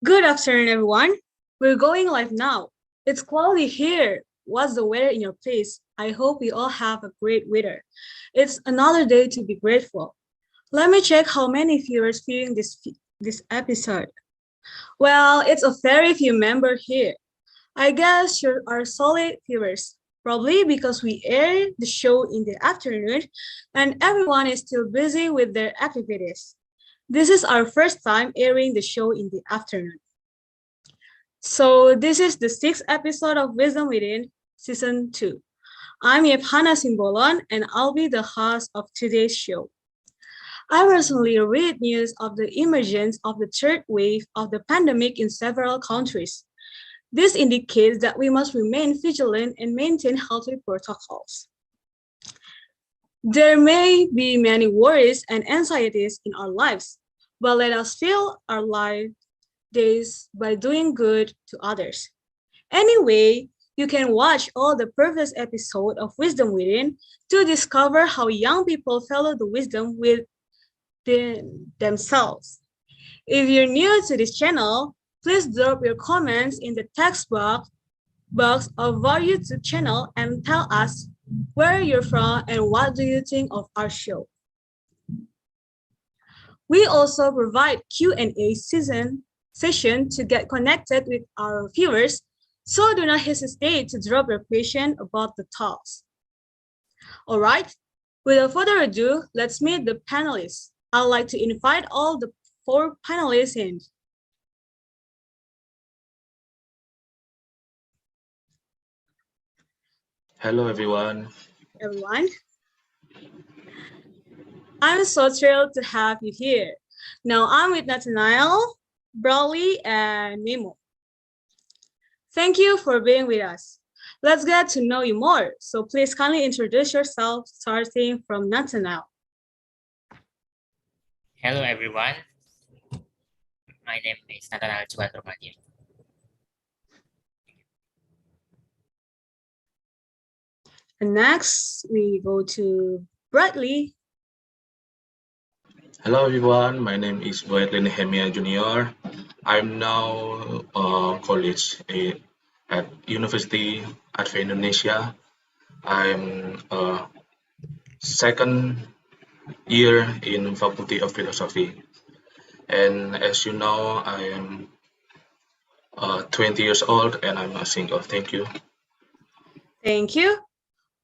Good afternoon, everyone. We're going live now. It's cloudy here. What's the weather in your place? I hope we all have a great weather. It's another day to be grateful. Let me check how many viewers viewing this episode. Well, it's a very few members here. I guess you are solid viewers. Probably because we air the show in the afternoon and everyone is still busy with their activities. This is our first time airing the show in the afternoon. So this is the sixth episode of Wisdom Within, Season 2. I'm Yephana Simbolon, and I'll be the host of today's show. I recently read news of the emergence of the third wave of the pandemic in several countries. This indicates that we must remain vigilant and maintain healthy protocols. There may be many worries and anxieties in our lives, but let us fill our life days by doing good to others. Anyway, you can watch all the previous episode of Wisdom Within to discover how young people follow the wisdom within themselves. If you're new to this channel, please drop your comments in the text box of our YouTube channel and tell us where you're from and what do you think of our show. We also provide Q&A session to get connected with our viewers, so do not hesitate to drop your question about the talks. All right, without further ado, let's meet the panelists. I'd like to invite all the four panelists in. Hello, everyone. Everyone, I'm so thrilled to have you here. Now I'm with Nathaniel, Brawley, and Mimo. Thank you for being with us. Let's get to know you more. So please kindly introduce yourself, starting from Nathaniel. Hello everyone, my name is Nathaniel Chapter. And next, we go to Bradley. Hello, everyone. My name is Bradley Nehemia Junior. I'm now college at University at Indonesia. I'm second year in Faculty of Philosophy. And as you know, I am 20 years old and I'm a single. Thank you. Thank you.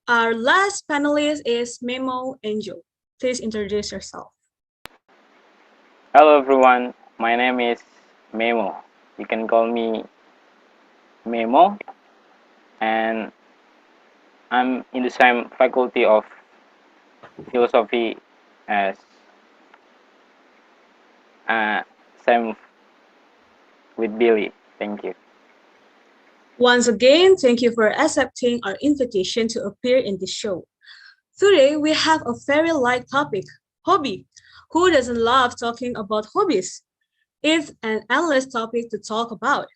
Our last panelist is Memo Angel. Please introduce yourself. Hello everyone, my name is Memo. You can call me Memo, and I'm in the same faculty of philosophy as same with Billy. Thank you. Once again, thank you for accepting our invitation to appear in this show. Today, we have a very light topic, hobby. Who doesn't love talking about hobbies? It's an endless topic to talk about.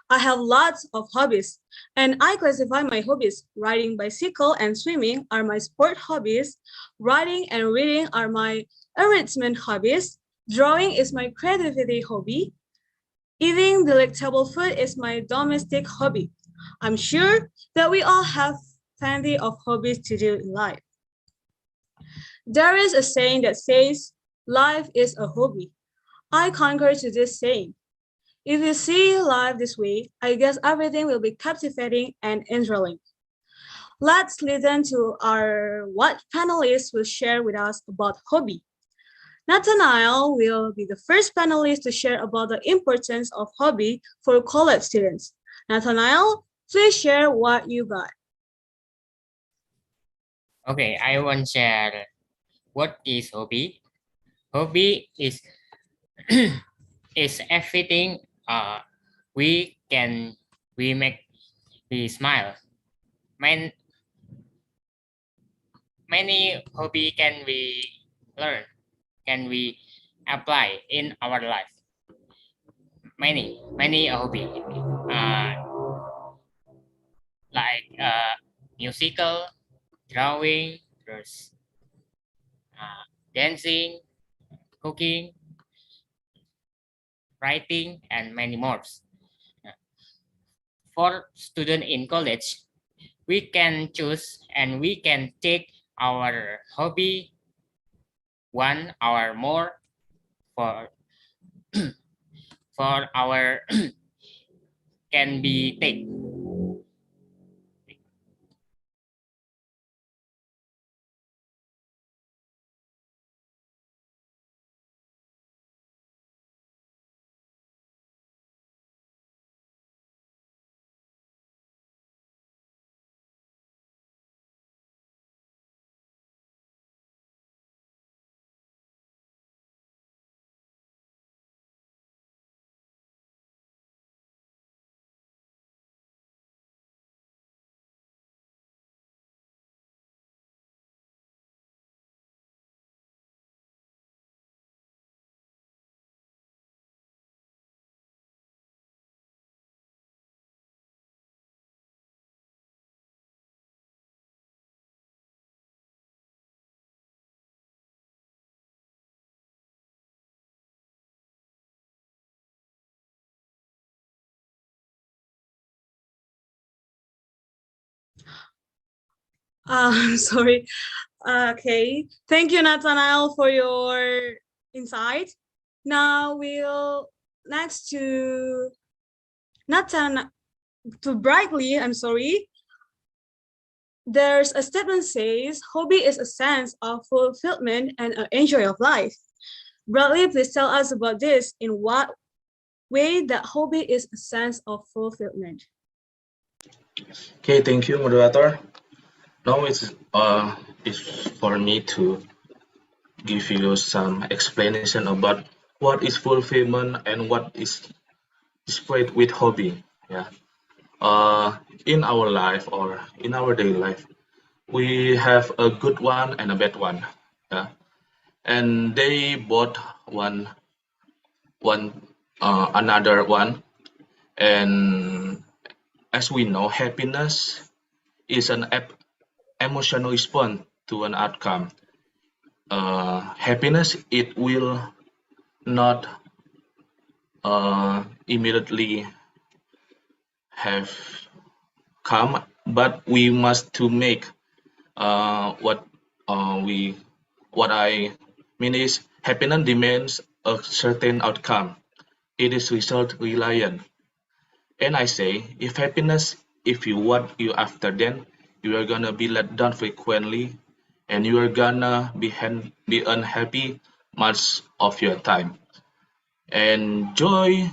I have lots of hobbies, and I classify my hobbies. Riding bicycle and swimming are my sport hobbies. Writing and reading are my enrichment hobbies. Drawing is my creativity hobby. Eating delectable food is my domestic hobby. I'm sure that we all have plenty of hobbies to do in life. There is a saying that says, life is a hobby. I concur to this saying. If you see life this way, I guess everything will be captivating and enthralling. Let's listen to what panelists will share with us about hobby. Nathaniel will be the first panelist to share about the importance of hobby for college students. Nathaniel, please share what you got. Okay, I want to share what is hobby. Hobby is is everything we make we smile. Many hobby can we learn, can we apply in our life. Many hobby like musical, drawing, there's dancing, cooking, writing, and many more. For students in college, we can choose and we can take our hobby 1 hour more for for our can be take. Sorry. Okay. Thank you, Nathanael, for your insight. Now we'll next to Nathan to Brightly. I'm sorry. There's a statement says hobby is a sense of fulfillment and an enjoy of life. Bradley, please tell us about this. In what way that hobby is a sense of fulfillment? Okay, thank you, moderator. Now it's for me to give you some explanation about what is fulfillment and what is spread with hobby. Yeah. In our life or in our daily life, we have a good one and a bad one. Yeah. And they both one another one. And as we know, happiness is an emotional response to an outcome. Happiness, it will not immediately have come, but we must to make what we what I mean is happiness demands a certain outcome. It is result reliant. And I say, if happiness, if you what you after, then you are gonna be let down frequently, and you are gonna be unhappy much of your time. And joy,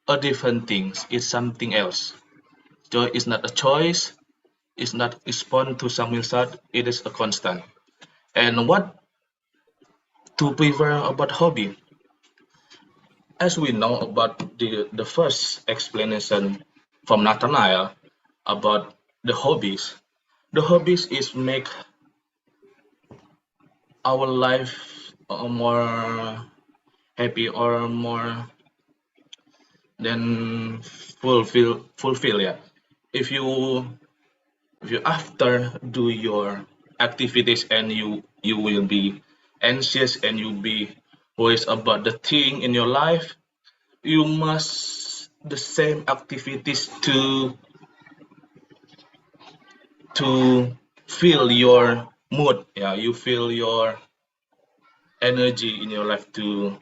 a different things. It's something else. Joy is not a choice. It's not respond to some result. It is a constant. And what to prefer about hobby? As we know about the first explanation from Nathaniel about the hobbies is make our life more happy or more than fulfill. Yeah, if you after do your activities and you will be anxious and you be worries about the thing in your life, you must the same activities to feel your mood. Yeah, you feel your energy in your life to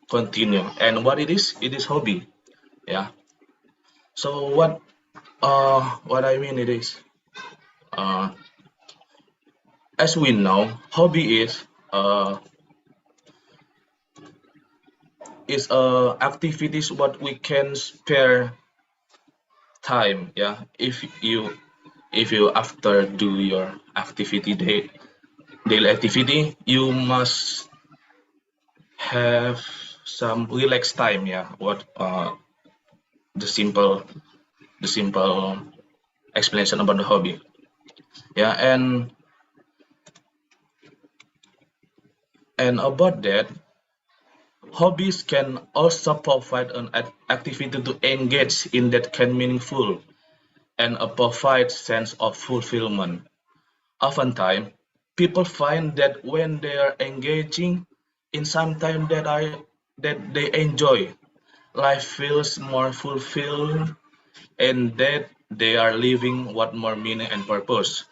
continue. And what it is hobby. Yeah. So what I mean it uh as we know, hobby is activities what we can spare time. Yeah, if you after do your daily activity, you must have some relaxed time. Yeah, what the simple the simple explanation about the hobby. Yeah, and about that, hobbies can also provide an activity to engage in that can meaningful and a provide sense of fulfillment. Oftentimes, people find that when they are engaging in some time that they enjoy. Life feels more fulfilled and that they are living what more meaning and purpose.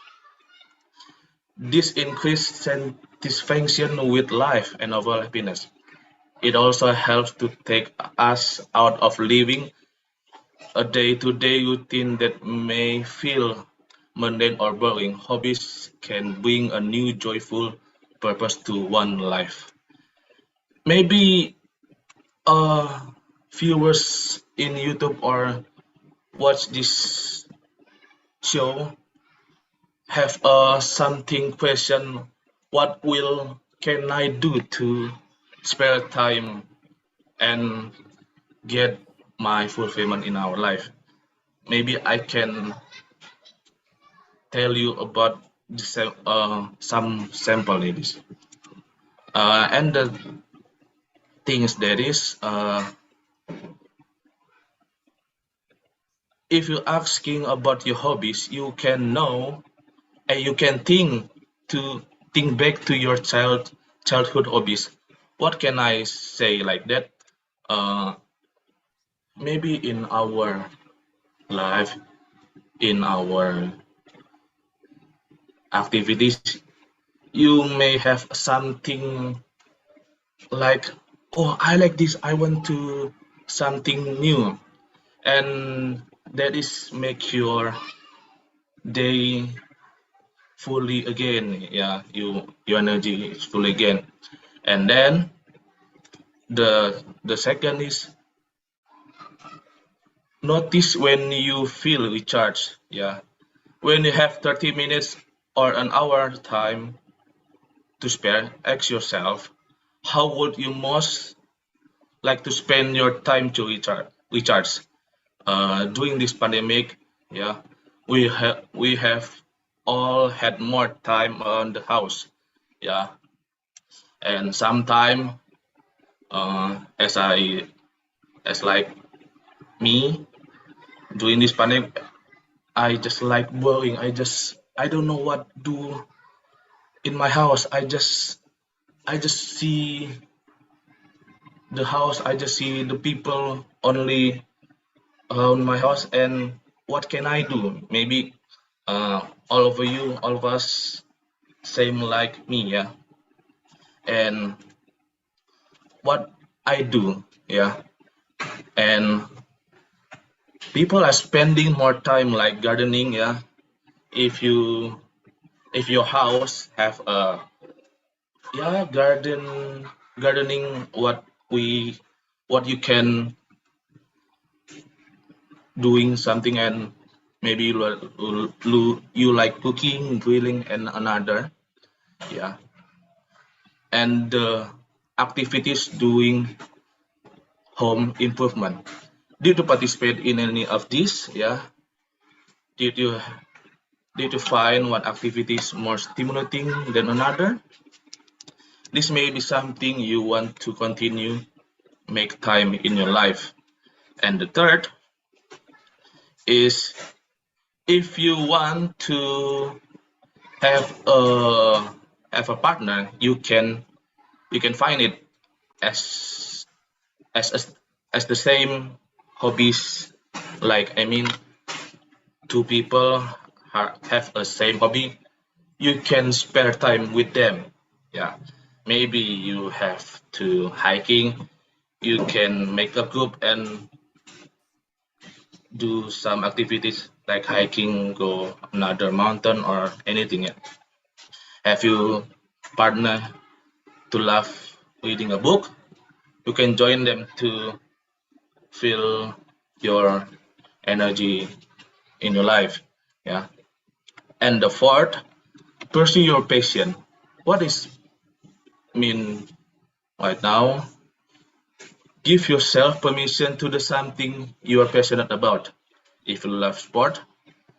This increased satisfaction with life and overall happiness. It also helps to take us out of living a day-to-day routine that may feel mundane or boring. Hobbies can bring a new joyful purpose to one life. Maybe viewers in YouTube or watch this show have something question. What will can I do to spare time and get my fulfillment in our life? Maybe I can tell you about some sample ladies. And the things that is, if you're asking about your hobbies, you can know and you can think back to your childhood hobbies. What can I say like that? Uh, Maybe in our life, in our activities, you may have something like, oh, I like this, I want to something new, and that is make your day fully again. Yeah, your energy is fully again. And then the second is notice when you feel recharged. Yeah, when you have 30 minutes or an hour time to spare, ask yourself, how would you most like to spend your time to recharge? During this pandemic, yeah, we have all had more time on the house, yeah, and sometime as like me during this pandemic, I just like boring. I don't know what do in my house. I just see the house. I just see the people only around my house, and what can I do? Maybe all of us, same like me, yeah. And what I do, yeah. And people are spending more time like gardening, yeah. If you if your house have a yeah gardening, what you can doing something, and maybe you like cooking, grilling, and another, yeah. And the activities doing home improvement. Did you participate in any of these? Yeah. Did you did you find one activity is more stimulating than another? This may be something you want to continue make time in your life. And the third is if you want to have a partner, you can find it as as as, as the same hobbies. Like I mean, two people have a same hobby, you can spare time with them. Yeah, maybe you have to hiking, you can make a group and do some activities like hiking, go another mountain or anything. Yeah. Have you partner to love reading a book, you can join them to fill your energy in your life. Yeah. And the fourth, pursue your passion. What is mean right now? Give yourself permission to do something you are passionate about. If you love sport,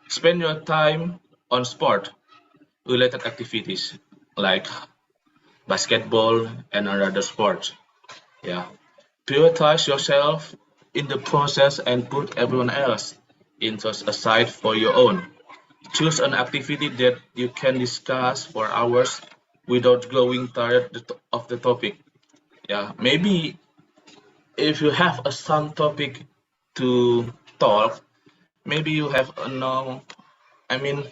spend your time on sport related activities like basketball and other sports. Yeah. Prioritize yourself in the process and put everyone else interests aside for your own. Choose an activity that you can discuss for hours without growing tired of the topic. Yeah, maybe if you have some topic to talk, maybe you have no. I mean,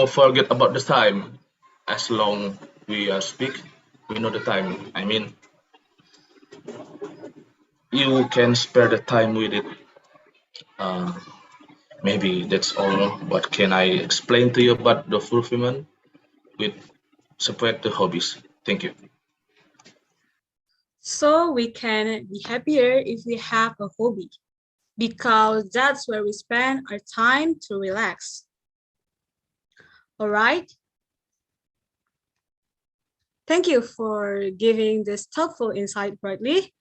forget about the time. As long we speak, we know the time. I mean, you can spare the time with it. Uh, Maybe that's all. What can I explain to you about the fulfillment with separate the hobbies? Thank you. So we can be happier if we have a hobby, because that's where we spend our time to relax. All right? Thank you for giving this thoughtful insight, Bradley.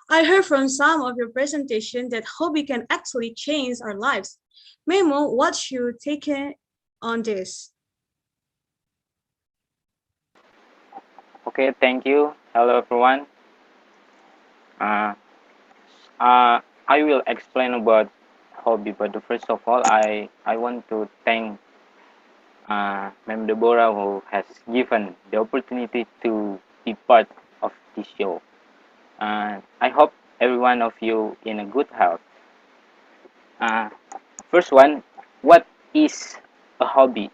I heard from some of your presentation that hobby can actually change our lives. Memo, what's your take on this? Okay, thank you. Hello, everyone. Uh, I will explain about hobby, but first of all, I want to thank Ma'am Deborah who has given the opportunity to be part of this show. I hope every one of you in a good health. Uh, First one, what is a hobby?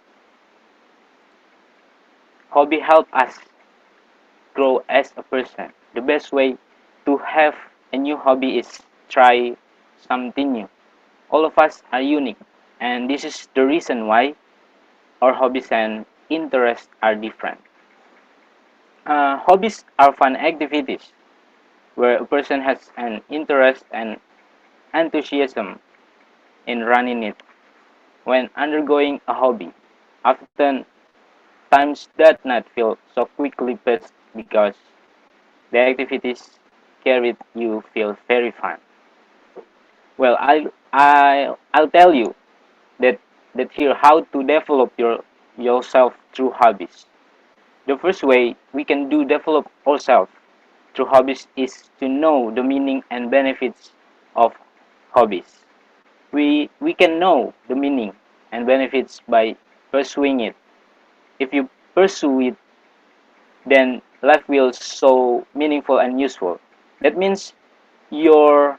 Hobby help us grow as a person. The best way to have a new hobby is try something new. All of us are unique, and this is the reason why our hobbies and interests are different. Hobbies are fun activities where a person has an interest and enthusiasm in running it. When undergoing a hobby, often times does not feel so quickly passed because the activities carried you feel very fun. Well, I'll tell you that here how to develop yourself through hobbies. The first way we can do develop ourselves through hobbies is to know the meaning and benefits of hobbies. We can know the meaning and benefits by pursuing it. If you pursue it, then life will so meaningful and useful. That means you're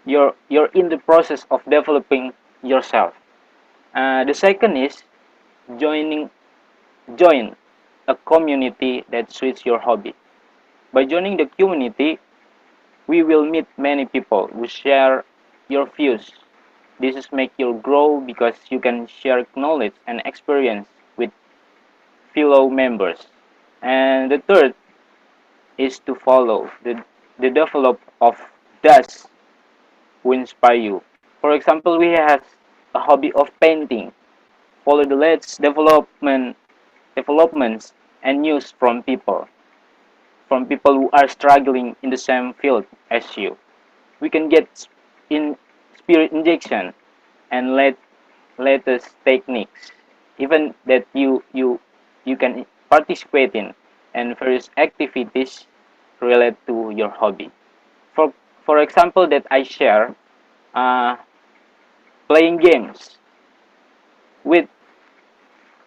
you're in the process of developing yourself. The second is joining join a community that suits your hobby. By joining the community, we will meet many people who share your views. This is make you grow because you can share knowledge and experience with fellow members. And the third is to follow the develop of those who inspire you. For example, we have a hobby of painting. Follow the latest developments and news from people who are struggling in the same field as you. We can get in spirit injection and latest techniques, even that you can participate in and various activities related to your hobby. For example, that I share uh, playing games with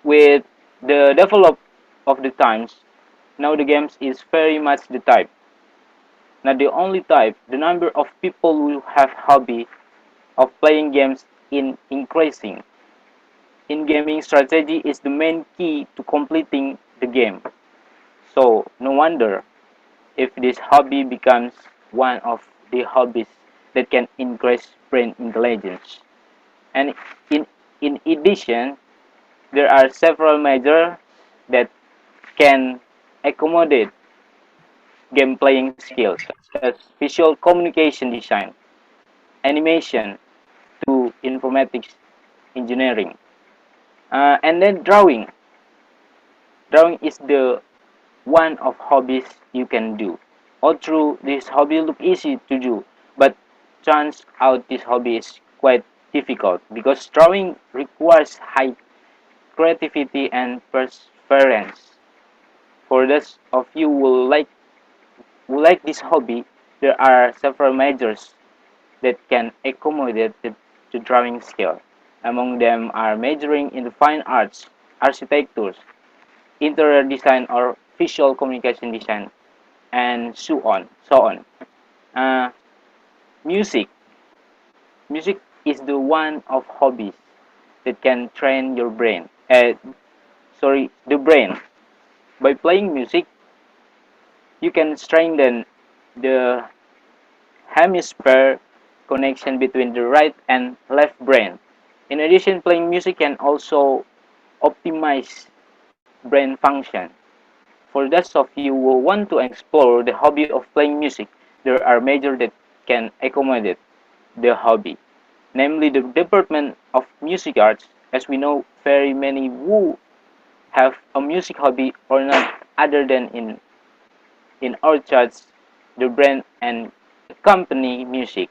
with the develop of the times. Now the games is very much the type, not the only type. The number of people who have hobby of playing games in increasing. In gaming, strategy is the main key to completing the game. So no wonder if this hobby becomes one of the hobbies that can increase brain intelligence. And in in addition, there are several measures that can accommodate game playing skills such as visual communication design, animation to informatics engineering. And then drawing. Drawing is the one of hobbies you can do. Although this hobby look easy to do, but turns out this hobby is quite difficult because drawing requires high creativity and perseverance. For those of you who like this hobby, there are several measures that can accommodate the drawing skill. Among them are majoring in the fine arts, architecture, interior design or visual communication design, and so on. Uh, music. Music is the one of hobbies that can train your brain. The brain. By playing music, you can strengthen the hemisphere connection between the right and left brain. In addition, playing music can also optimize brain function. For those of you who want to explore the hobby of playing music, there are measures that can accommodate the hobby, namely the Department of Music Arts. As we know, very many who have a music hobby or not other than in our charts, the brand and company music.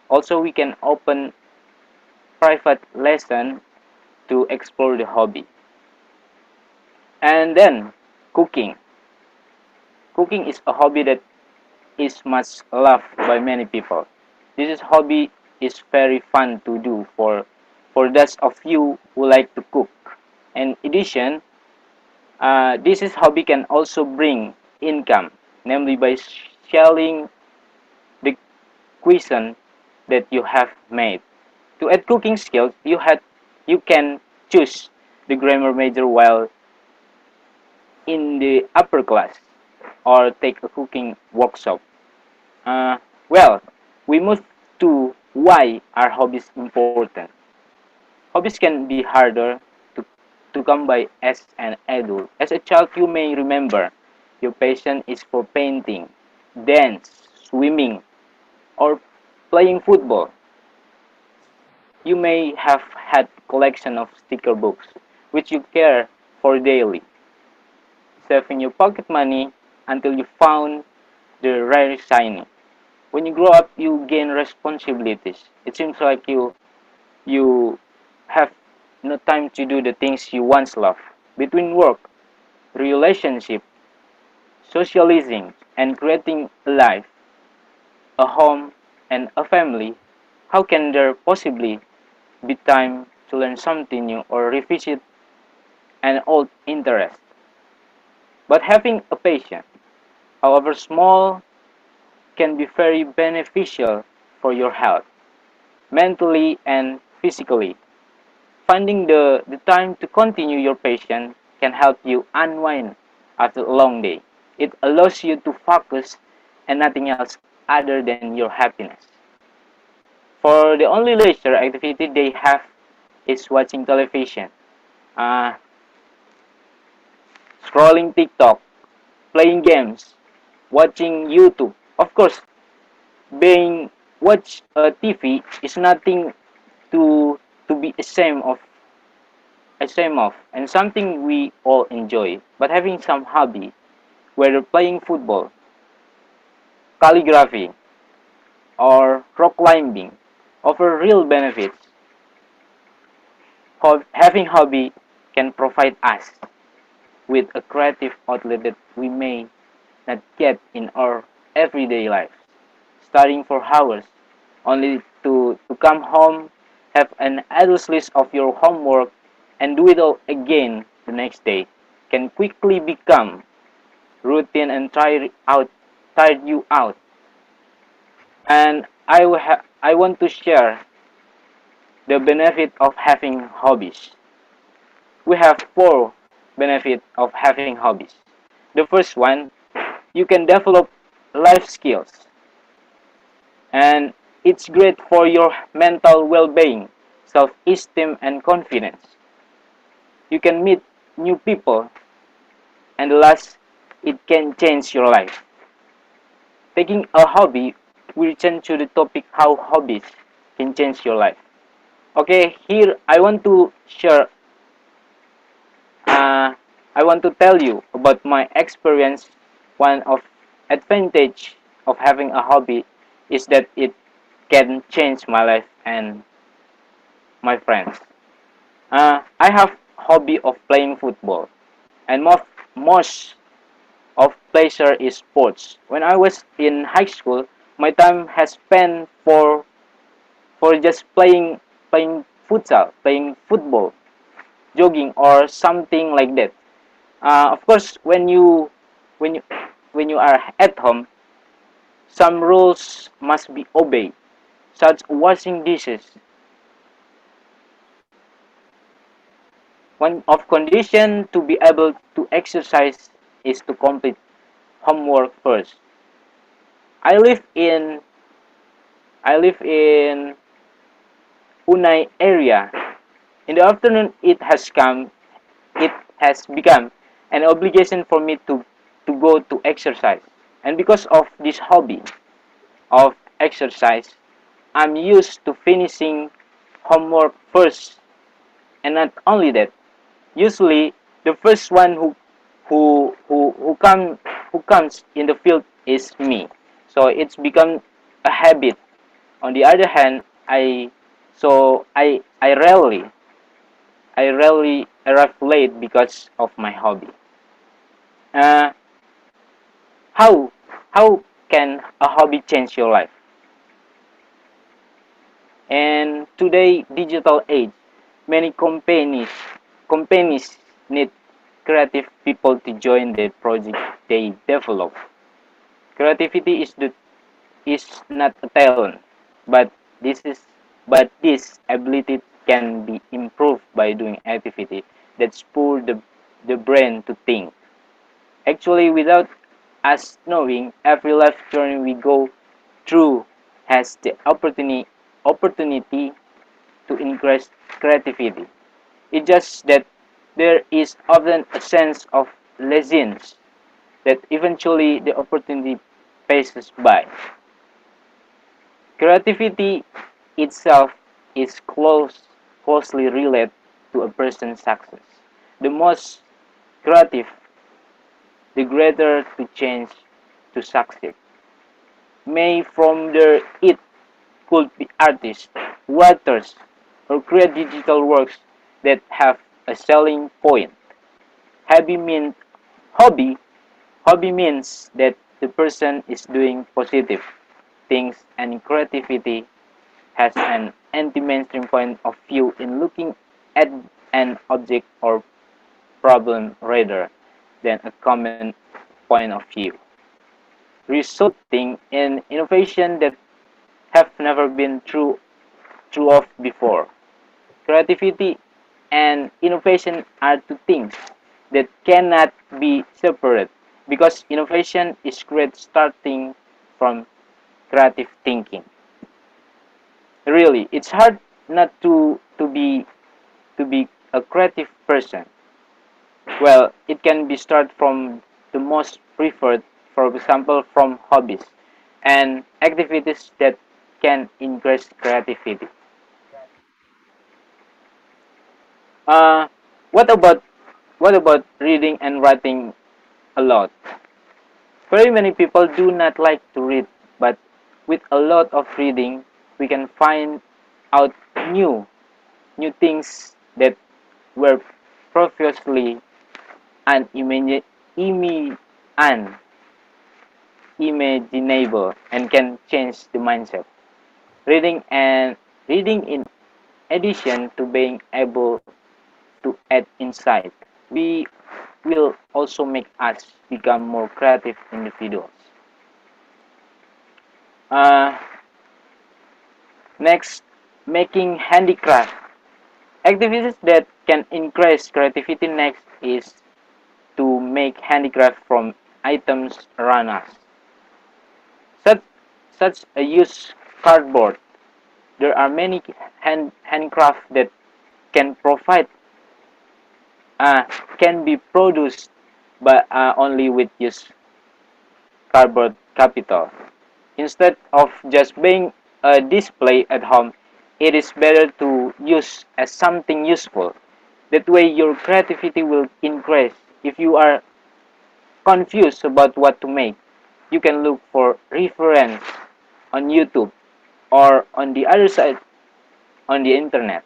Also, we can open private lesson to explore the hobby. And then cooking. Cooking is a hobby that is much loved by many people. This hobby is very fun to do for those of you who like to cook. In addition, this is hobby can also bring income, namely by selling the cuisine that you have made. To add cooking skills, you can choose the grammar major while in the upper class or take a cooking workshop. Uh, well, we move to why are hobbies important. Hobbies can be harder to come by as an adult. As a child, you may remember your passion is for painting, dance, swimming, or playing football. You may have had collection of sticker books, which you care for daily, saving your pocket money until you found the rare shiny. When you grow up, you gain responsibilities. It seems like you have no time to do the things you once loved. Between work, relationship, socializing, and creating a life, a home, and a family, how can there possibly be time to learn something new or revisit an old interest? But having a passion, however small, can be very beneficial for your health, mentally and physically. Finding the time to continue your passion can help you unwind after a long day. It allows you to focus and nothing else other than your happiness. For the only leisure activity they have is watching television, uh, scrolling TikTok, playing games, watching YouTube. Of course, being watch TV is nothing to be ashamed of, and something we all enjoy. But having some hobby, whether playing football, calligraphy, or rock climbing, offer real benefits. Having hobby can provide us with a creative outlet that we may not get in our everyday life. Studying for hours only to come home, have an endless list of your homework, and do it all again the next day can quickly become routine and tired you out. And I want to share the benefit of having hobbies. We have four benefits of having hobbies. The first one, you can develop life skills, and it's great for your mental well-being, self-esteem, and confidence. You can meet new people, and last, it can change your life. Taking a hobby, we return to the topic how hobbies can change your life. Okay, here I want to share, uh, I want to tell you about my experience. One of advantage of having a hobby is that it can change my life and my friends. I have hobby of playing football, and most of pleasure is sports. When I was in high school, my time has spent for just playing futsal, playing football, jogging, or something like that. Of course, when you when you are at home, Some rules must be obeyed, such washing dishes. One of condition to be able to exercise is to complete homework first. I live in I live in Unai area. In the afternoon, it has become an obligation for me to go to exercise. And because of this hobby of exercise, I'm used to finishing homework first. And not only that, usually the first one who comes in the field is me. So it's become a habit. On the other hand, I rarely arrive late because of my hobby. Uh, how how can a hobby change your life? And today digital age, many companies need creative people to join the project they develop. Creativity is not a talent, but this is this ability can be improved by doing activity that spur the brain to think. Actually, without us knowing, every life journey we go through has the opportunity to increase creativity. It's just that there is often a sense of laziness that eventually the opportunity passes by. Creativity itself is closely related to a person's success. The most creative, the greater to change to succeed. May from their it could be artists, writers, or create digital works that have a selling point. Hobby means hobby. Hobby means that the person is doing positive things, and creativity has an anti-mainstream point of view in looking at an object or problem rather than a common point of view, resulting in innovation that have never been true of before. Creativity and innovation are two things that cannot be separate because innovation is great starting from creative thinking. Really, it's hard not to be a creative person. Well, it can be start from the most preferred, for example, from hobbies and activities that can increase creativity. Uh, what about reading and writing a lot? Very many people do not like to read, but with a lot of reading, we can find out new things that were previously unimaginable and can change the mindset. Reading in addition to being able to add insight, we will also make us become more creative individuals. Uh, Next, making handicraft. Activities that can increase creativity next is to make handicraft from items around us. Such, such a use cardboard. There are many handicraft that can provide can be produced but only with use cardboard capital. Instead of just being a display at home, it is better to use as something useful. That way your creativity will increase. If you are confused about what to make, you can look for reference on YouTube or on the other side on the internet.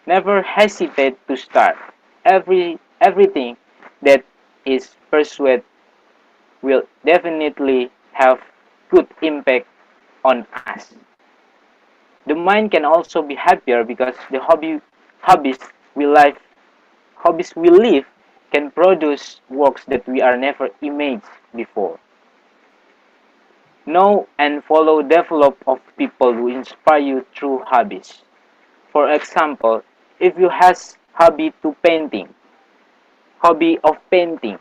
Never hesitate to start. Everything that is pursued will definitely have good impact on us. The mind can also be happier because the hobbies we live hobbies we live can produce works that we are never imagined before. Know and follow develop of people who inspire you through hobbies. For example, if you has hobby of painting,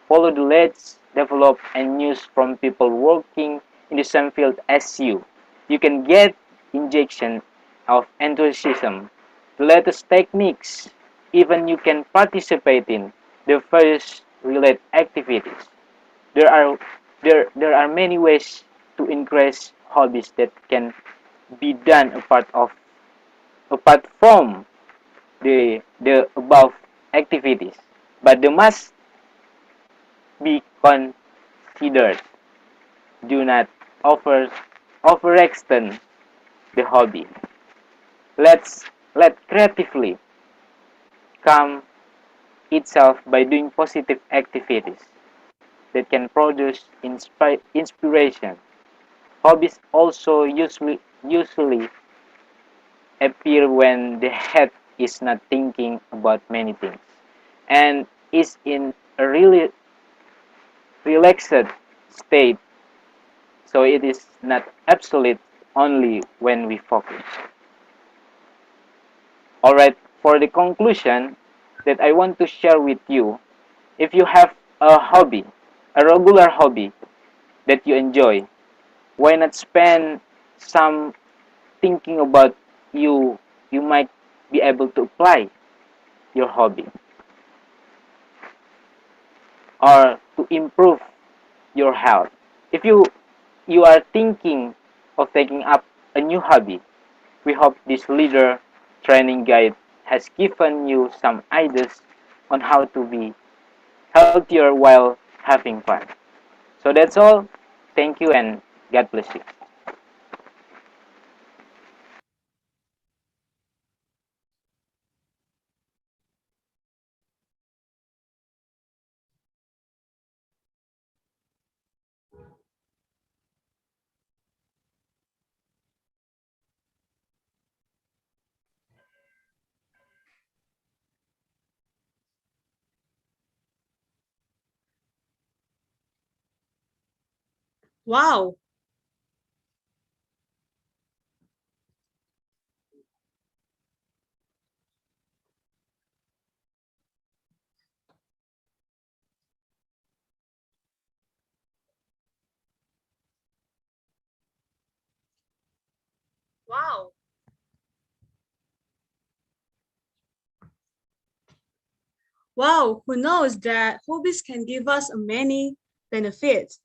follow the leads, develop and news from people working in the same field as you. You can get injection of enthusiasm, the latest techniques, even you can participate in the various related activities. There are there are many ways to increase hobbies that can be done apart from the above activities, but they must be considered. Do not over overextend the hobby. Let creatively come itself by doing positive activities that can produce inspiration. Hobbies also usually appear when the head is not thinking about many things and is in a really relaxed state, so it is not absolute only when we focus. Alright, for the conclusion that I want to share with you, if you have a hobby, a regular hobby that you enjoy, why not spend some thinking about you might be able to apply your hobby or to improve your health. If you are thinking of taking up a new hobby, we hope this leader training guide has given you some ideas on how to be healthier while having fun. So that's all. Thank you and God bless you. Wow. Wow. Wow. Who knows that hobbies can give us many benefits.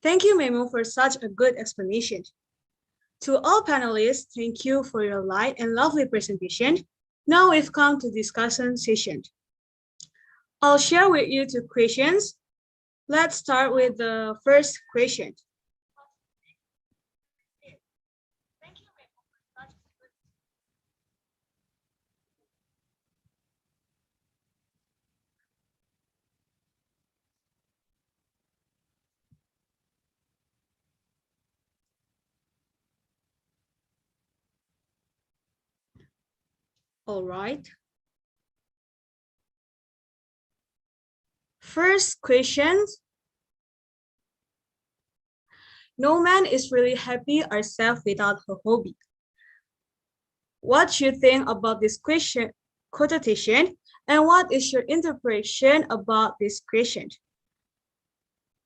Thank you, Memo, for such a good explanation. To all panelists, thank you for your light and lovely presentation. Now we've come to discussion session. I'll share with you two questions. Let's start with the first question. All right. First question. No man is really happy or safe without a hobby. What you think about this question quotation and what is your interpretation about this question?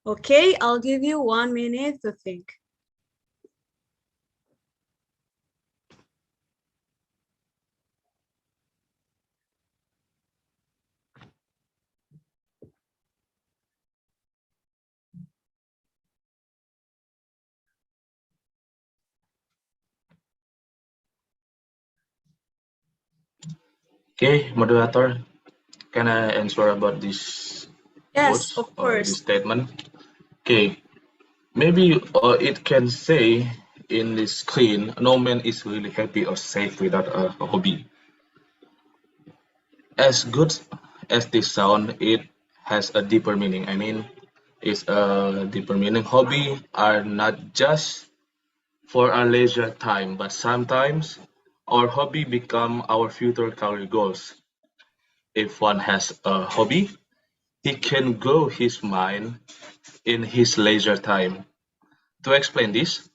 Okay, I'll give you 1 minute to think. Okay, moderator, can I answer about these Yes, words of or this course. statement? Okay, maybe it can say in the screen, no man is really happy or safe without a hobby. As good as this sound, it has a deeper meaning. I mean, it's a deeper meaning. Hobby are not just for our leisure time, but sometimes our hobby become our future career goals. If one has a hobby, he can grow his mind in his leisure time. To explain this,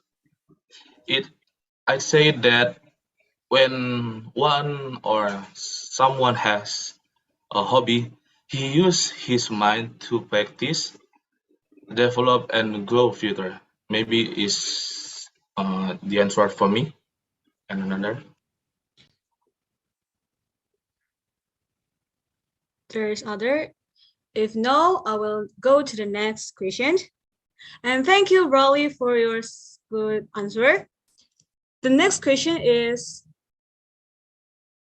I'd say that when one or someone has a hobby, he uses his mind to practice, develop, and grow further. Maybe is the answer for me. And another. There's other. If no, I will go to the next question. And thank you, Raleigh, for your good answer. The next question is,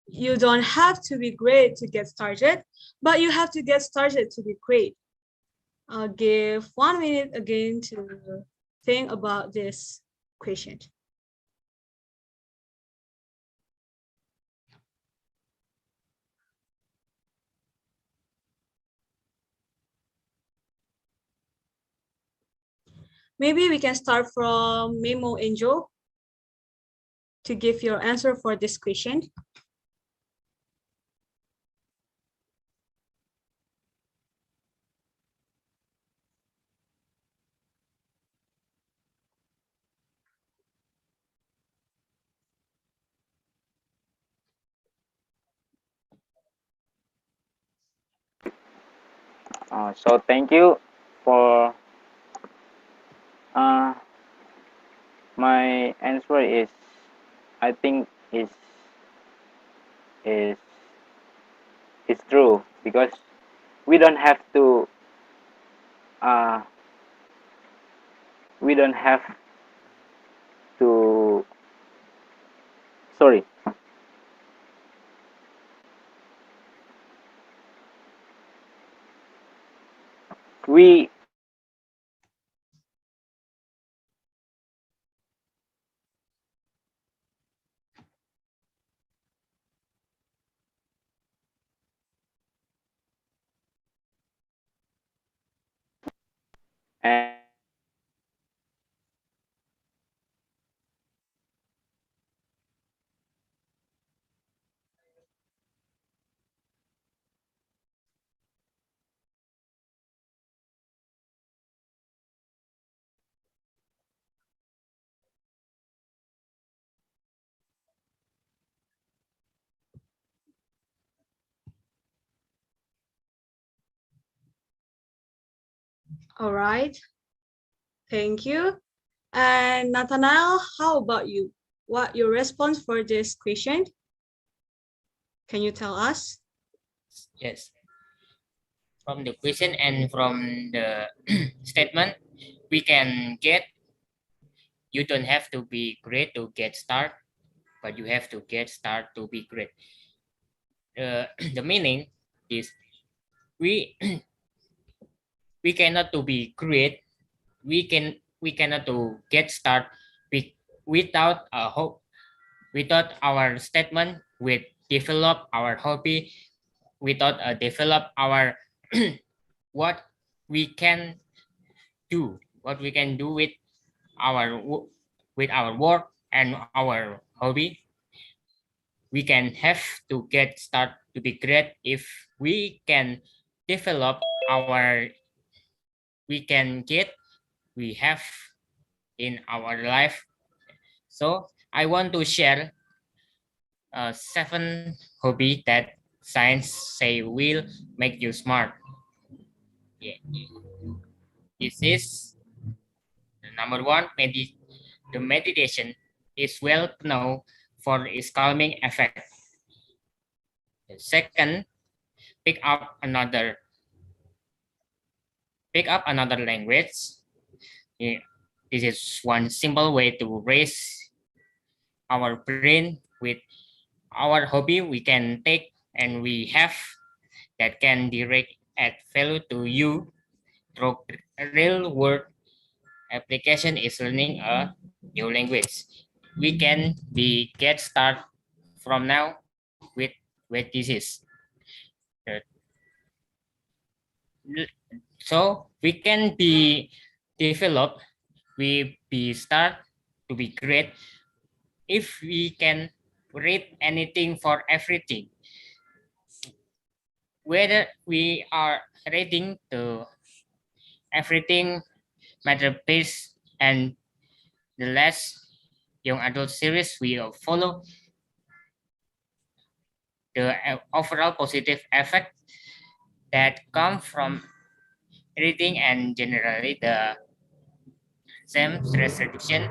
you don't have to be great to get started, but you have to get started to be great. I'll give 1 minute again to think about this question. Maybe we can start from Memo Angel to give your answer for this question. So thank you for uh, my answer is, I think is is true, because we don't have to uh, we don't have to sorry we and All right, thank you. And Nathanael, how about you? What your response for this question? Can you tell us? Yes. From the question and from the statement, we can get, you don't have to be great to get started, but you have to get started to be great. The meaning is we we cannot to be great, we cannot to get started without a hope, without our statement, with develop our hobby, without develop our what we can do, what we can do our with our work and our hobby. We can have to get start to be great if we can develop our, we can get, we have in our life. So I want to share 7 hobby that science say will make you smart. Yeah. This is the number one. The meditation is well known for its calming effect. The second, pick up another language. Yeah. This is one simple way to raise our brain with our hobby we can take and we have that can direct add value to you through real world application is learning a new language. We can be get start from now with this is. Uh, So we can be develop, we be start to be great if we can read anything for everything. Whether we are reading to everything matter piece and the last young adult series, we follow the overall positive effect that come from reading and generally the same stress reduction,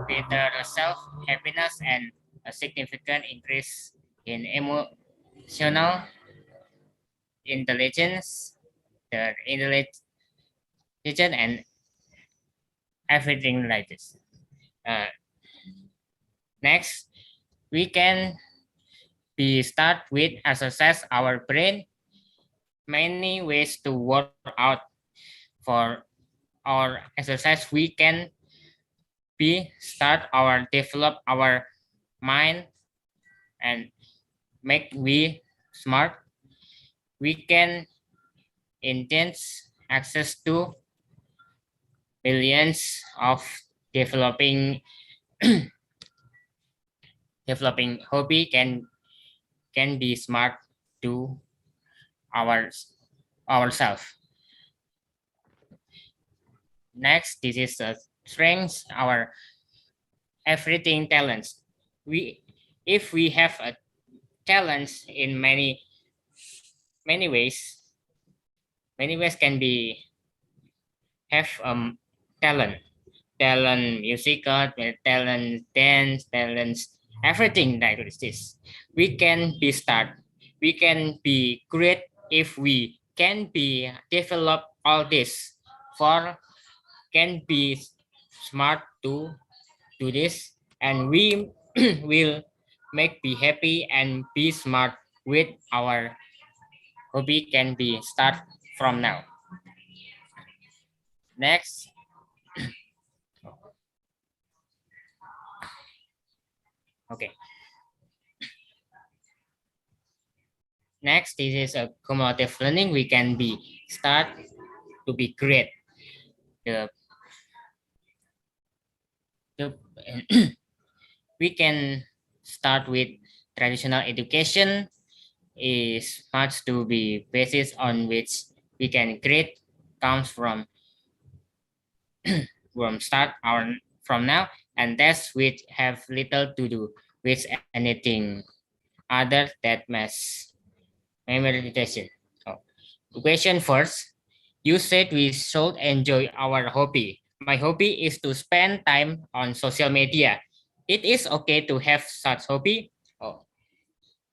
better self-happiness, and a significant increase in emotional intelligence, the intelligence and everything like this. Uh, Next, we can be start with exercise our brain. Many ways to work out for our exercise. We can be start our develop our mind and make we smart. We can intense access to billions of developing developing hobby can be smart to ourselves. Next, this is a strengths our everything talents. We if we have a talents in many ways, many ways can be have talent, talent musical, talent dance, talents everything like this. We can be start. We can be great if we can be develop all this for can be smart to do this, and we will make be happy and be smart with our hobby can be start from now. Next, okay. Next, this is a cumulative learning. We can be start to be great. The we can start with traditional education is much to be basis on which we can create comes from start our from now, and that's which have little to do with anything other that mass memorization. Oh. Question first, you said we should enjoy our hobby. My hobby is to spend time on social media. It is okay to have such hobby. Oh.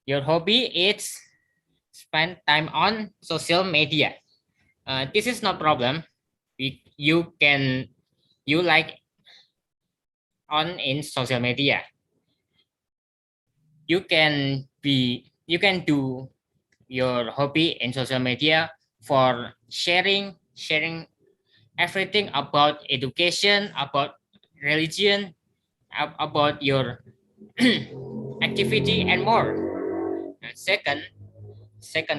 Your hobby is spend time on social media. This is no problem. You can you like on in social media. You can do your hobby in social media for sharing everything about education, about religion, about your activity and more. Second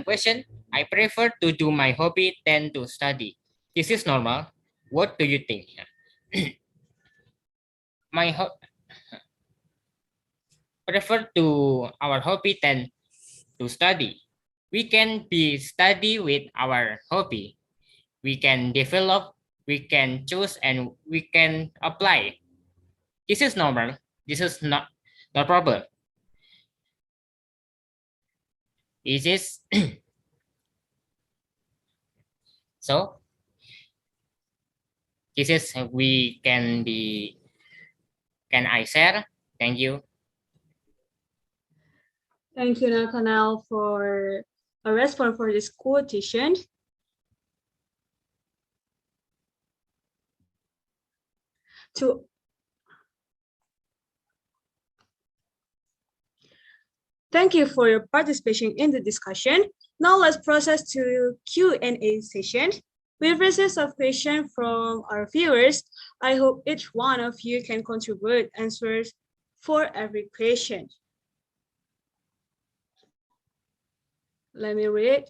question, I prefer to do my hobby than to study. This is normal. What do you think? My prefer to our hobby than to study. We can be study with our hobby. We can develop, we can choose, and we can apply. This is normal. This is not the problem. This is so. This is we can be. Can I share? Thank you. Thank you, Nathaniel, for a response for this quotation. Thank you for your participation in the discussion. Now let's process to Q&A session. With receipt of questions from our viewers, I hope each one of you can contribute answers for every question. Let me read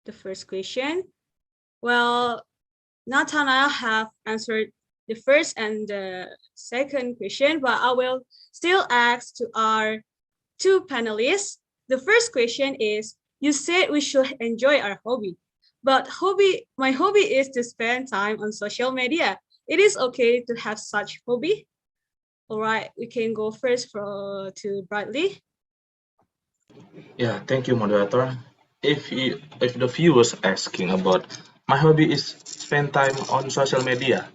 the first question. Well, Nathaniel have answered the first and the second question, but I will still ask to our two panelists. The first question is, you said we should enjoy our hobby, but my hobby is to spend time on social media. It is okay to have such hobby. All right, we can go first to Bradley. Yeah, thank you, moderator. If the viewers asking about my hobby is spend time on social media,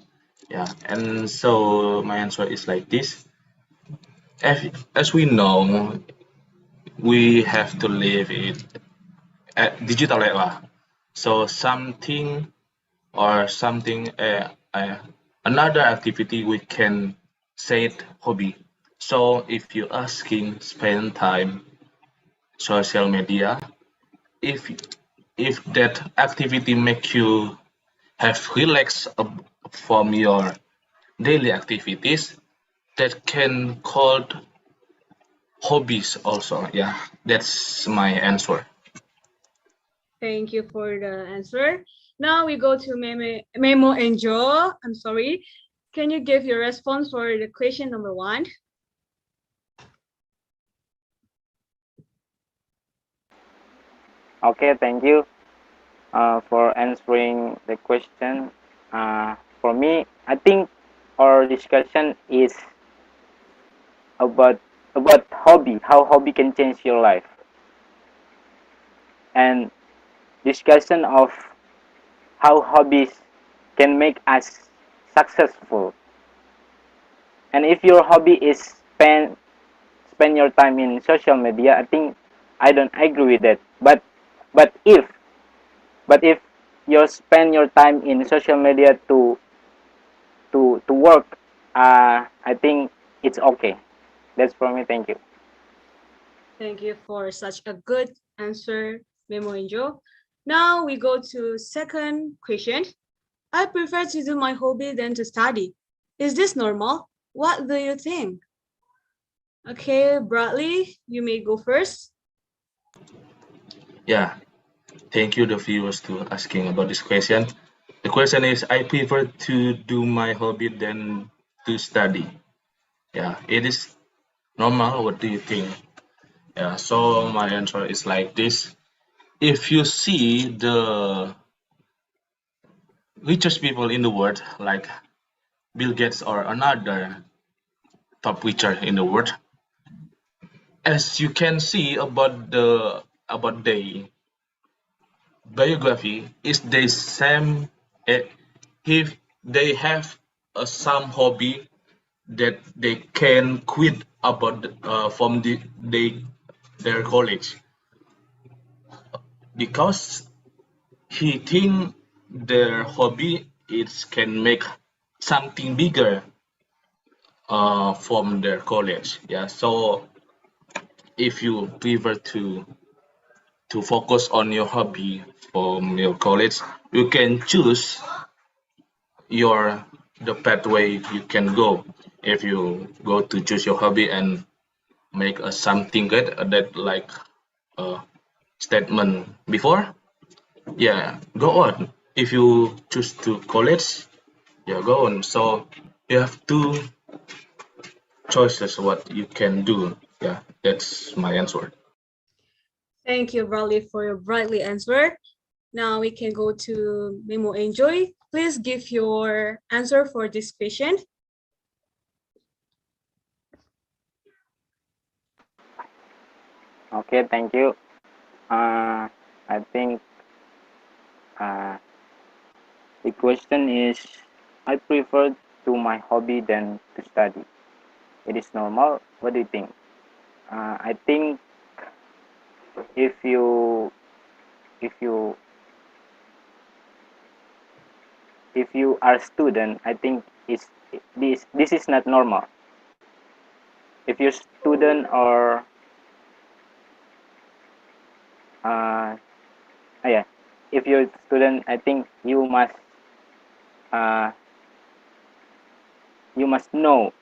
yeah, and so my answer is like this. As we know, we have to live it at digital era. So something another activity we can say it hobby. So if you asking spend time social media, if if that activity make you have relax from your daily activities, that can called hobbies also. Yeah, that's my answer. Thank you for the answer. Now we go to Memo and Joe. I'm sorry. Can you give your response for the question number 1? Okay, thank you for answering the question. For me, I think our discussion is about hobby, how hobby can change your life, and discussion of how hobbies can make us successful. And if your hobby is spend your time in social media, I think I don't agree with that. But if you spend your time in social media to work, I think it's okay. That's for me. Thank you. Thank you for such a good answer, Memo and Joe. Now we go to second question. I prefer to do my hobby than to study. Is this normal? What do you think? Okay, Bradley, you may go first. Yeah, thank you the viewers to asking about this question. The question is I prefer to do my hobby than to study. Yeah, it is normal. What do you think? Yeah, so my answer is like this. If you see the richest people in the world, like Bill Gates or another top richer in the world, as you can see about the biography, is the same. eh, if they have some hobby that they can quit about from their college because he think their hobby is can make something bigger from their college. Yeah, so if you prefer to focus on your hobby from your college, you can choose your the pathway you can go. If you go to choose your hobby and make a something good that like a statement before, yeah, go on. If you choose to college, yeah, go on. So you have two choices what you can do. Yeah, that's my answer. Thank you, Bradley, for your brightly answer. Now we can go to Memo and Joy. Please give your answer for this question. Okay, thank you. I think uh, the question is, I prefer to my hobby than to study. It is normal. What do you think? I think if you if you if you are a student, I think this is not normal. If you're student or uh, yeah, if you're a student, I think uh, you must know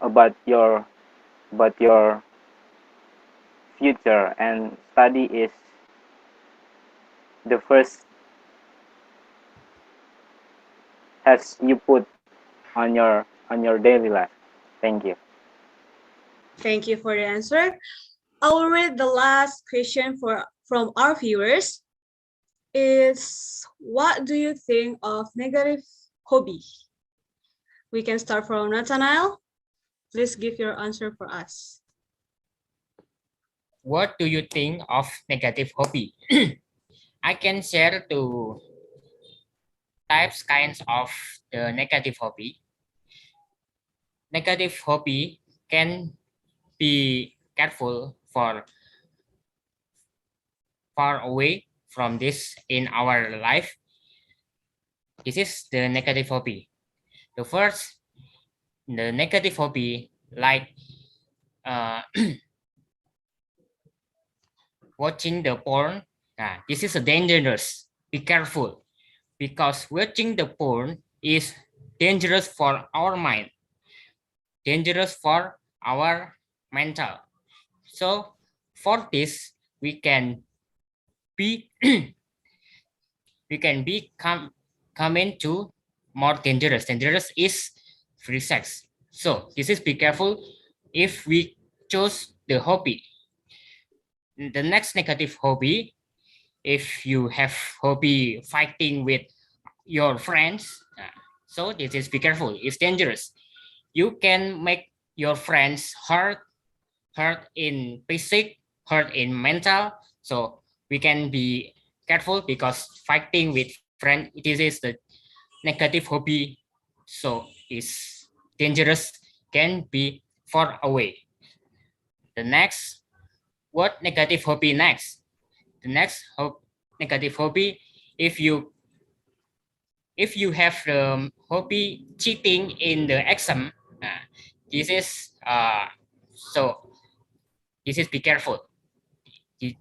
about your future, and study is the first has you put on your daily life. Thank you. Thank you for the answer. I'll read the last question from our viewers. Is what do you think of negative hobby? We can start from Nathanael. Please give your answer for us. What do you think of negative hobby? I can share two kinds of the negative hobby. Negative hobby can be careful for far away from this in our life. This is the negative hobby. The first, the negative hobby like uh, watching the porn. This is a dangerous. Be careful because watching the porn is dangerous for our mind, dangerous for our mental. So for this, we can be we can become come into more dangerous. Dangerous is free sex. So this is be careful if we choose the hobby. The next negative hobby, if you have hobby fighting with your friends, so this is be careful. It's dangerous. You can make your friends hurt in physic, hurt in mental. So we can be careful because fighting with friend, this is the negative hobby. So it's dangerous, can be far away. The next, what negative hobby next? The next negative hobby, if you have the hobby cheating in the exam, this is so this is be careful.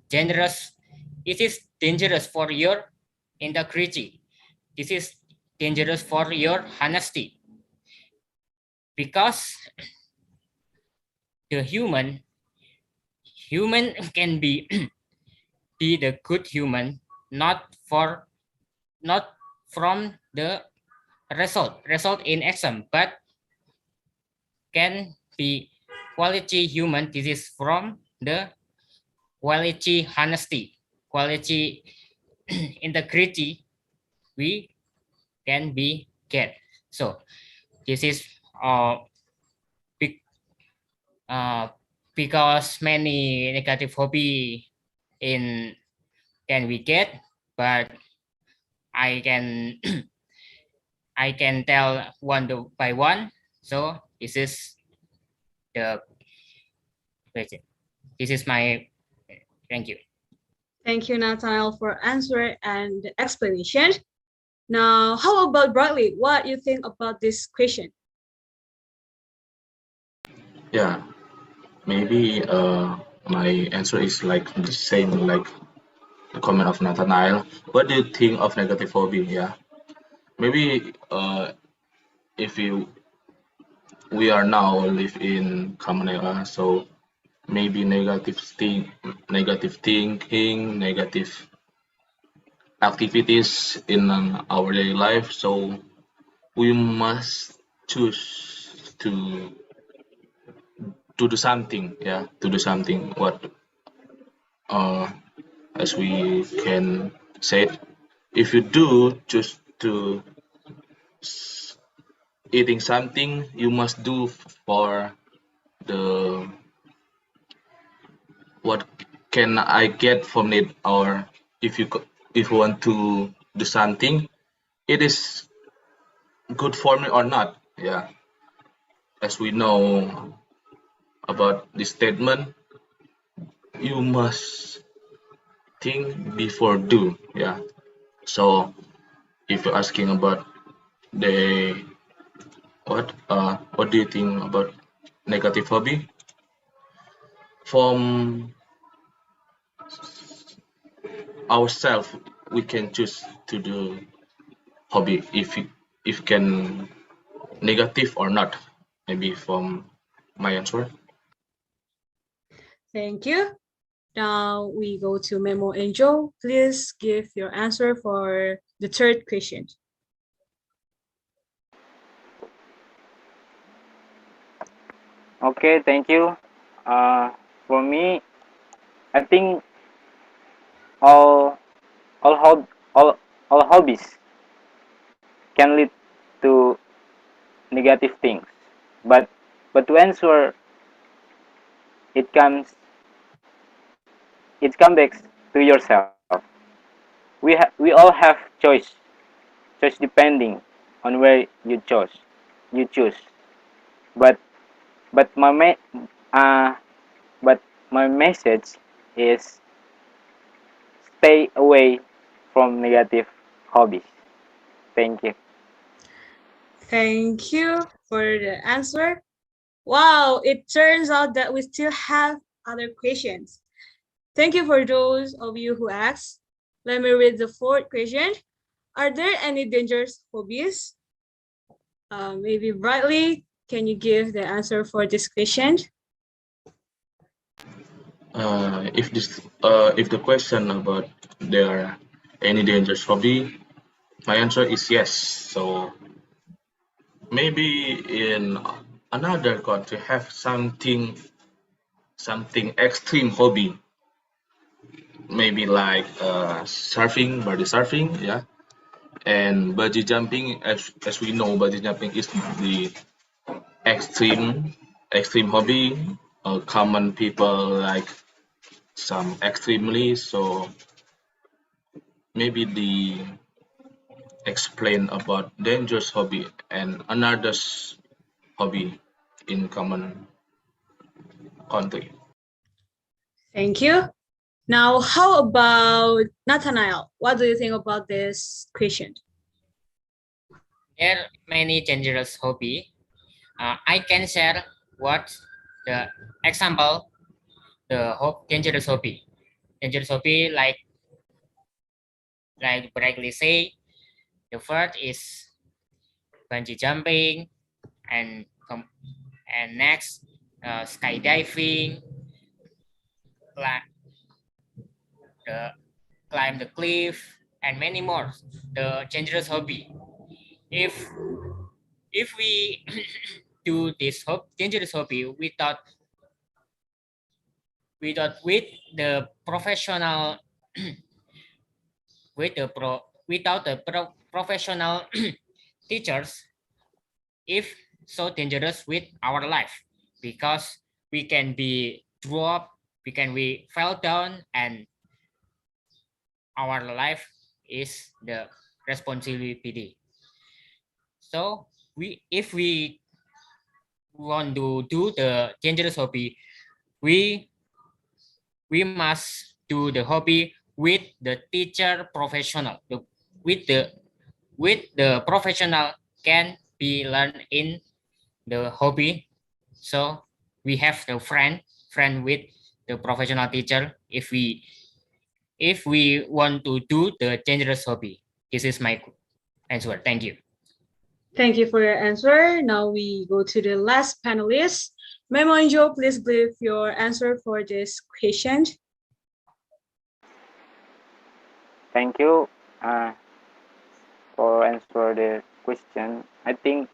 Dangerous. It is dangerous for your integrity. This is dangerous for your honesty because the human can be be the good human, not not from the result in exam, but can be quality human. This is from the quality honesty, quality integrity we can be get. So this is big because many negative hobby in can we get, but I can I can tell by one. So this is the question. This is my thank you. Thank you, Nathaniel, for answer and explanation. Now, how about Bradley? What you think about this question? Yeah, maybe my answer is like the same like the comment of Nathanael. What do you think of negative hobby? Yeah, maybe if we are now live in common era, so maybe negative thinking, negative activities in our daily life. So we must choose to do something. Yeah, to do something. What uh, as we can say it, if you do choose to eating something, you must do for the what can I get from it, or if you want to do something, it is good for me or not. Yeah, as we know about this statement, you must think before do. Yeah. So if you're asking about the what do you think about negative hobby? From ourselves, we can choose to do hobby if can negative or not. Maybe from my answer. Thank you. Now we go to Memo and Joe. Please give your answer for the third question. Okay, thank you. For me, I think all all all hobbies can lead to negative things. But to answer, it comes it comes back to yourself. We all have choice depending on where you choose. But but my uh, but my message is stay away from negative hobbies. Thank you. Thank you for the answer. Wow, it turns out that we still have other questions. Thank you for those of you who asked. Let me read the fourth question. Are there any dangerous hobbies? Maybe Bradley, can you give the answer for this question? If the question about there are any dangerous hobby, my answer is yes. So maybe in another country have something extreme hobby, maybe like surfing, body surfing, yeah, and bungee jumping. As we know, bungee jumping is the extreme extreme hobby. Common people like some extremely. So maybe the explain about dangerous hobby and another's hobby in common country. Thank you. Now, how about Nathaniel? What do you think about this question? There are many dangerous hobby. I can share what the example dangerous hobby. Dangerous hobby like Bradley say, the first is bungee jumping and and next skydiving, climb the climb the cliff and many more. The dangerous hobby. If if we do this dangerous hobby without with the professional without the professional teachers, if so dangerous with our life, because we can be drop, we can be fell down, and our life is the responsibility. So if we want to do the dangerous hobby, we we must do the hobby with the teacher professional. With the professional can be learned in the hobby. So we have the friend with the professional teacher if we want to do the dangerous hobby. This is my answer. Thank you. Thank you for your answer. Now we go to the last panelist. Memo and Joe, please give your answer for this question. Thank you for answer the question. I think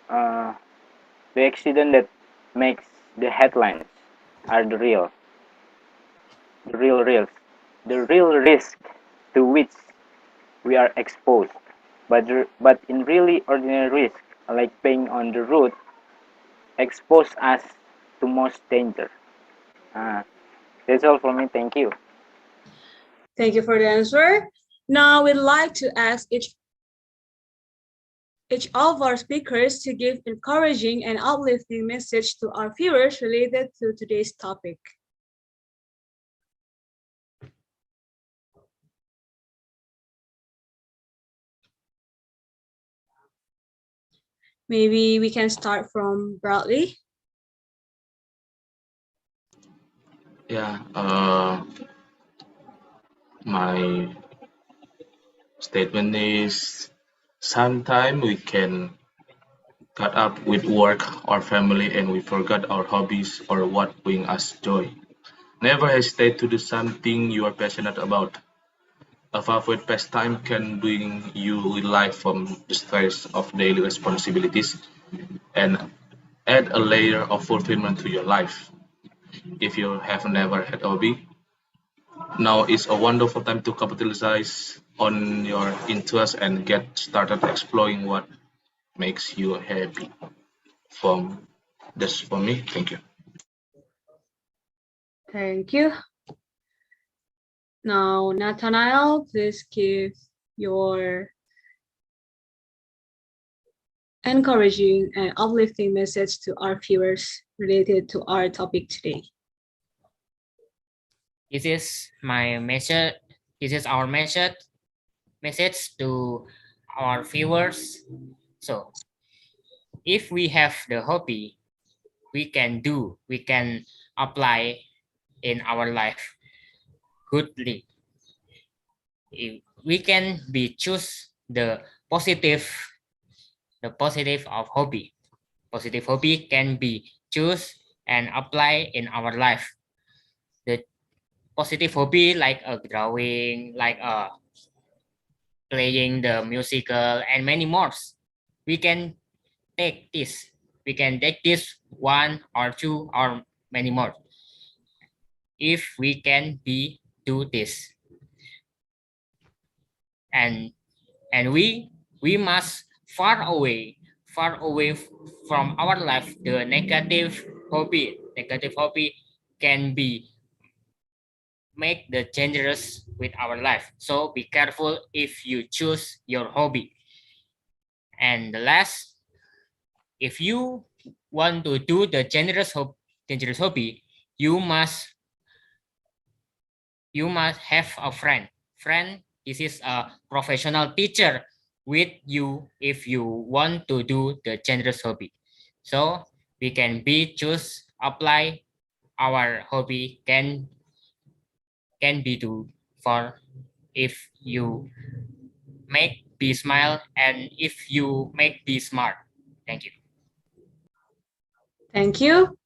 uh, the accident that makes the headlines are the real risk, the real risk to which we are exposed. But in really ordinary risk, like being on the road, expose us to most danger. Uh, that's all for me. Thank you. Thank you for the answer. Now we'd like to ask each of our speakers to give encouraging and uplifting message to our viewers related to today's topic. Maybe we can start from Bradley. Yeah, my statement is sometimes we can cut up with work or family and we forgot our hobbies or what bring us joy. Never hesitate to do something you are passionate about. A favorite pastime can bring you relief from the stress of daily responsibilities and add a layer of fulfillment to your life. If you have never had a hobby, now is a wonderful time to capitalize on your interest and get started exploring what makes you happy. From That's for me. Thank you. Thank you. Now, Nathanael, please give your encouraging and uplifting message to our viewers related to our topic today. This is my message. This is our message to our viewers. So, if we have the hobby, we can apply in our life goodly. If we can be choose the positive of hobby. Positive hobby can be choose and apply in our life. The positive hobby like a drawing, like a playing the musical and many more. We can take this. We can take this one or two or many more. If we can be do this, and we must far away from our life the negative hobby. Negative hobby can be make the dangerous with our life. So be careful if you choose your hobby. And the last, if you want to do the dangerous hobby, you must have a friend. Friend, this is a professional teacher with you if you want to do the dangerous hobby. So we can be choose apply our hobby can be do for if you make be smile and if you make be smart. Thank you. Thank you.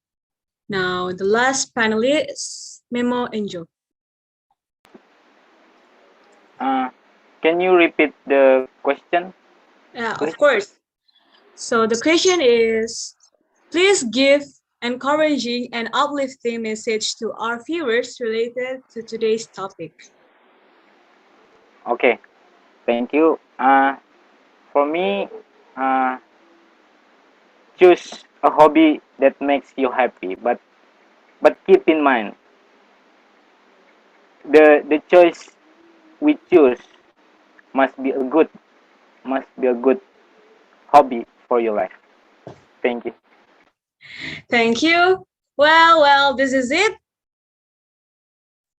Now, the last panelist, Memo and Joe. Can you repeat the question? Yeah, please? of course. So the question is, please give encouraging and uplifting message to our viewers related to today's topic. Okay, thank you. For me, choose a hobby that makes you happy, but keep in mind the choice we choose must be a good hobby for your life. Thank you. Thank you. Well, this is it.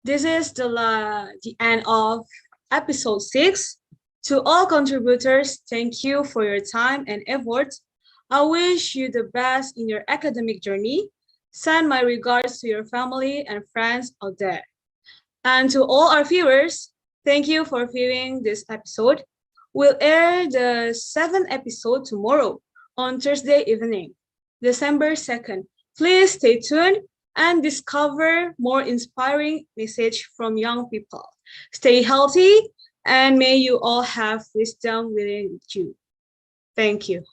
This is the end of episode 6. To all contributors, thank you for your time and effort. I wish you the best in your academic journey. Send my regards to your family and friends out there. And to all our viewers, thank you for viewing this episode. We'll air the 7th episode tomorrow on Thursday evening, December 2nd. Please stay tuned and discover more inspiring message from young people. Stay healthy and may you all have wisdom within you. Thank you.